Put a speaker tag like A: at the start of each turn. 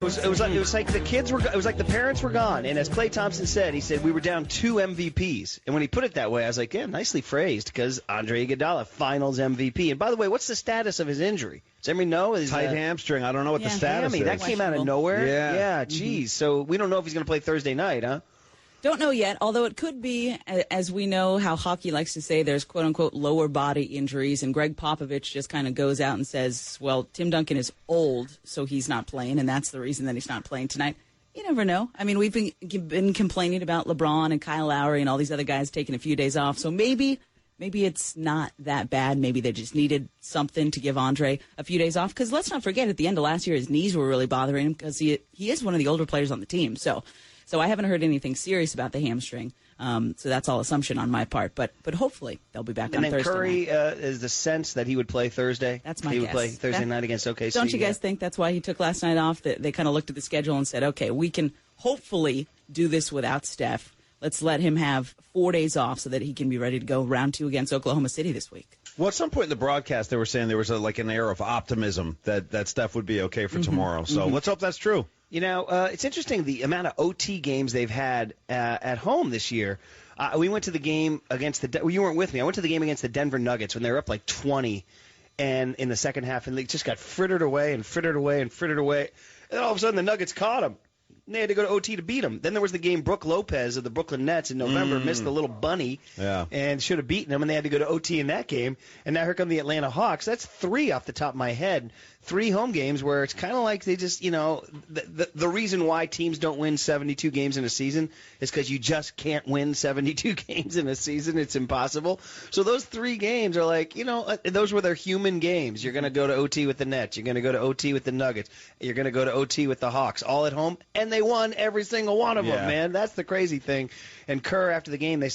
A: It was like the kids were. It was like the parents were gone, and as Klay Thompson said, he said we were down 2 MVPs. And when he put it that way, I was like, yeah, nicely phrased, because Andre Iguodala, Finals MVP. And by the way, what's the status of his injury? Does anybody know?
B: Tight hamstring. I don't know what the status is.
A: That came out of nowhere.
B: Yeah.
A: Geez. So we don't know if he's going to play Thursday night, huh?
C: Don't know yet, although it could be, as we know how hockey likes to say, there's quote-unquote lower body injuries, and Greg Popovich just kind of goes out and says, well, Tim Duncan is old, so he's not playing, and that's the reason that he's not playing tonight. You never know. I mean, we've been complaining about LeBron and Kyle Lowry and all these other guys taking a few days off, so maybe it's not that bad. Maybe they just needed something to give Andre a few days off, because let's not forget, at the end of last year, his knees were really bothering him because he is one of the older players on the team, So I haven't heard anything serious about the hamstring. So that's all assumption on my part. But hopefully they'll be back on Thursday.
A: And then Curry
C: night.
A: Is the sense that he would play Thursday.
C: That's my
A: guess. He would
C: guess.
A: play Thursday night against OKC.
C: Don't you guys think that's why he took last night off? That they kind of looked at the schedule and said, okay, we can hopefully do this without Steph. Let's let him have 4 days off so that he can be ready to go round 2 against Oklahoma City this week.
B: Well, at some point in the broadcast, they were saying there was an air of optimism that Steph would be okay for tomorrow. So let's hope that's true.
A: You know, it's interesting the amount of OT games they've had at home this year. We went to the game against you weren't with me. I went to the game against the Denver Nuggets when they were up like 20 and in the second half, and they just got frittered away and frittered away and frittered away. And all of a sudden, the Nuggets caught them. They had to go to OT to beat them. Then there was the game Brooke Lopez of the Brooklyn Nets in November missed the little bunny and should have beaten them, and they had to go to OT in that game. And now here come the Atlanta Hawks. That's 3 off the top of my head. 3 home games where it's kind of like they just, the reason why teams don't win 72 games in a season is because you just can't win 72 games in a season. It's impossible. So those 3 games are like, those were their human games. You're going to go to OT with the Nets. You're going to go to OT with the Nuggets. You're going to go to OT with the Hawks, all at home. And they won every single one of them, man. That's the crazy thing. And Kerr, after the game, they